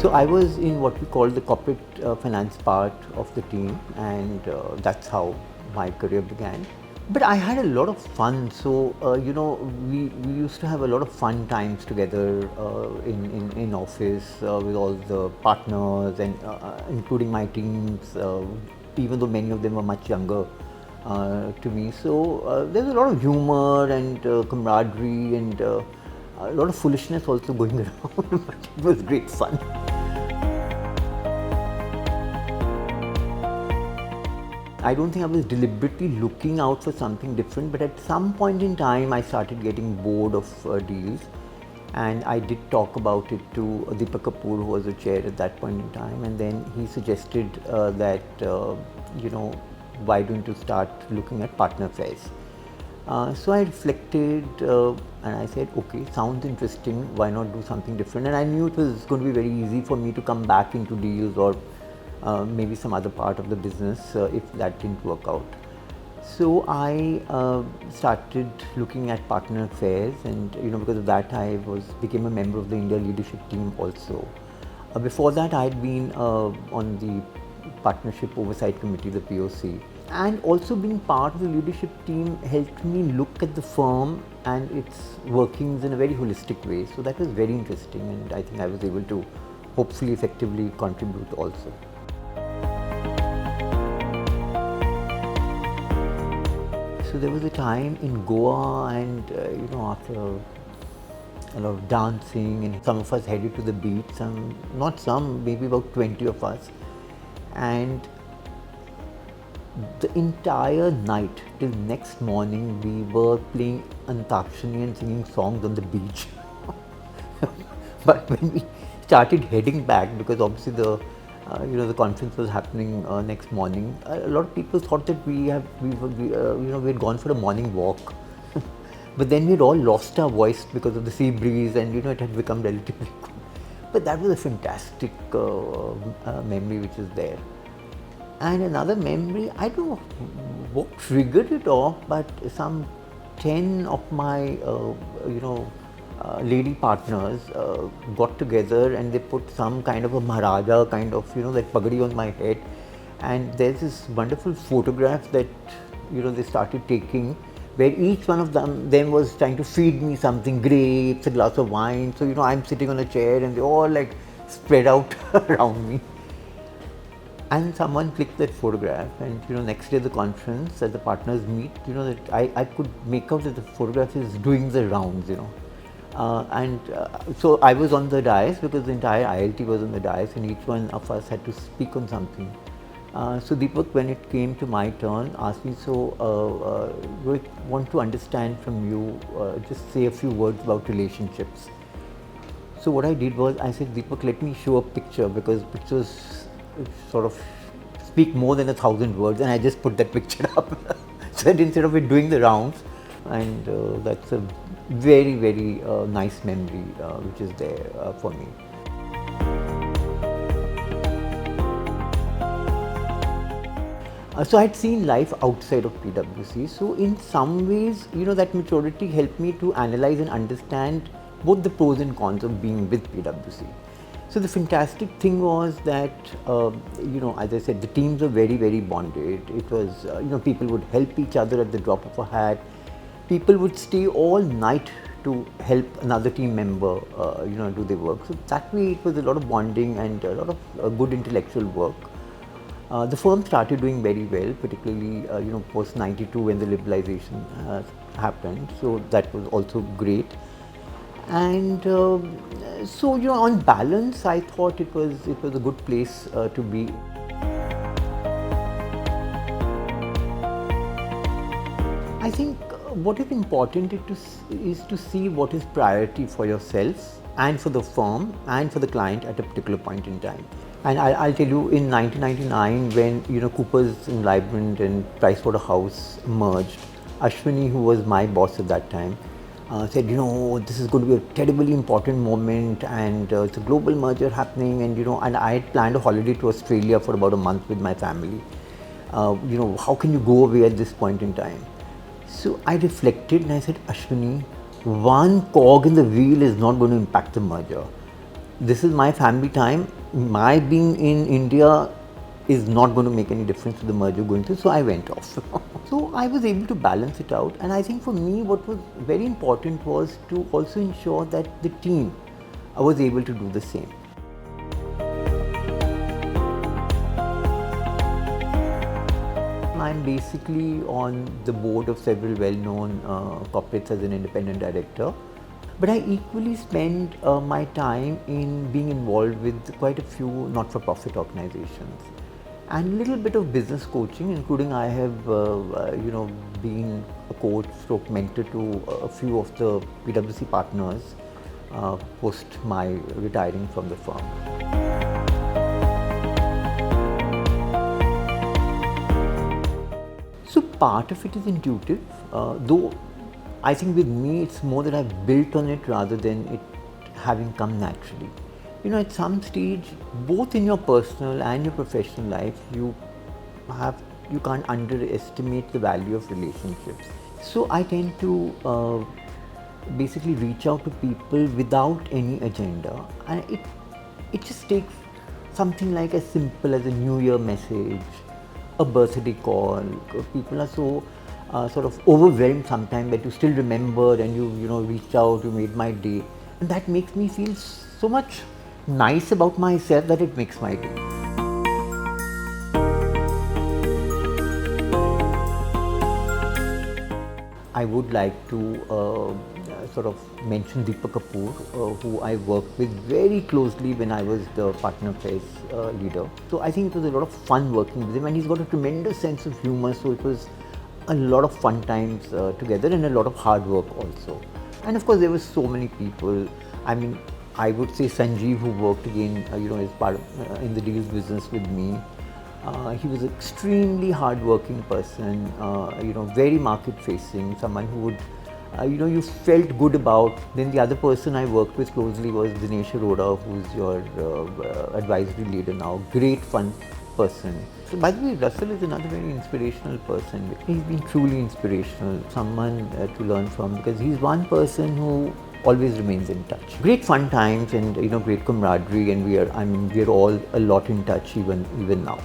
So I was in what we call the corporate finance part of the team, and that's how my career began. But I had a lot of fun. So we used to have a lot of fun times together in office with all the partners and including my teams. Even though many of them were much younger to me, so there's a lot of humor and camaraderie and a lot of foolishness also going around. But it was great fun. I don't think I was deliberately looking out for something different, but at some point in time I started getting bored of deals, and I did talk about it to Deepak Kapoor, who was the chair at that point in time, and then he suggested that why don't you start looking at partner affairs. So I reflected and I said, okay, sounds interesting, why not do something different? And I knew it was going to be very easy for me to come back into deals or maybe some other part of the business if that didn't work out. So I started looking at partner affairs, and because of that I became a member of the India leadership team also. Before that I had been on the partnership oversight committee, the POC, and also being part of the leadership team helped me look at the firm and its workings in a very holistic way. So that was very interesting, and I think I was able to hopefully effectively contribute also. So there was a time in Goa, and after a lot of dancing, and some of us headed to the beach, maybe about 20 of us, and the entire night till next morning we were playing Antakshari and singing songs on the beach. But when we started heading back, because obviously the conference was happening next morning, a lot of people thought that we had gone for a morning walk. But then we'd all lost our voice because of the sea breeze, and it had become relatively cool. But that was a fantastic memory which is there. And another memory, I don't know what triggered it off, but some 10 of my lady partners got together, and they put some kind of a Maharaja kind of that pagadi on my head, and there's this wonderful photograph that they started taking, where each one of them was trying to feed me something, grapes, a glass of wine. So I'm sitting on a chair and they all like spread out around me. And someone clicked that photograph, and next day at the conference at the partners meet, that I could make out that the photograph is doing the rounds, so I was on the dais, because the entire ILT was on the dais, and each one of us had to speak on something. So Deepak, when it came to my turn, asked me, so Rohit, want to understand from you, just say a few words about relationships. So what I did was, I said, Deepak, let me show a picture, because pictures sort of speak more than 1,000 words, and I just put that picture up. So that instead of it doing the rounds, and that's a very, very nice memory which is there for me. So I had seen life outside of PwC. So in some ways, that maturity helped me to analyze and understand both the pros and cons of being with PwC. So the fantastic thing was that, as I said, the teams were very, very bonded. It was, people would help each other at the drop of a hat. People would stay all night to help another team member, do their work. So that way it was a lot of bonding and a lot of good intellectual work. The firm started doing very well, particularly, post 92 when the liberalization happened. So that was also great. And so, on balance, I thought it was a good place to be. I think what is important is to see what is priority for yourself and for the firm and for the client at a particular point in time. And I'll tell you, in 1999, when Coopers and Lybrand and Pricewaterhouse merged, Ashwini, who was my boss at that time, said, this is going to be a terribly important moment, and it's a global merger happening, and I had planned a holiday to Australia for about a month with my family. How can you go away at this point in time? So I reflected and I said, Ashwini, one cog in the wheel is not going to impact the merger. this is my family time. My being in India is not going to make any difference to the merger going through, so I went off. So I was able to balance it out, and I think for me what was very important was to also ensure that the team was able to do the same. I'm basically on the board of several well-known corporates as an independent director. But I equally spend my time in being involved with quite a few not-for-profit organizations and a little bit of business coaching, including I have been a coach stroke mentor to a few of the PwC partners post my retiring from the firm. So part of it is intuitive, though I think with me it's more that I've built on it rather than it having come naturally. You know, at some stage, both in your personal and your professional life, you can't underestimate the value of relationships. So I tend to basically reach out to people without any agenda, and it just takes something like as simple as a New Year message, a birthday call. People are so sort of overwhelmed sometimes that you still remember and you reached out, you made my day, and that makes me feel so much nice about myself that it makes my day. I would like to sort of mention Deepak Kapoor, who I worked with very closely when I was the partner affairs leader. So I think it was a lot of fun working with him, and he's got a tremendous sense of humor, so it was a lot of fun times together and a lot of hard work also. And of course there were so many people. I mean, I would say Sanjeev, who worked again as part of, in the deals business with me. He was an extremely hard-working person, very market-facing, someone who would, you felt good about. Then the other person I worked with closely was Dinesh Arora, who's your advisory leader now. Great fun person. So by the way, Russell is another very inspirational person. He's been truly inspirational, someone to learn from, because he's one person who always remains in touch. Great fun times and great camaraderie, and we are all a lot in touch even now.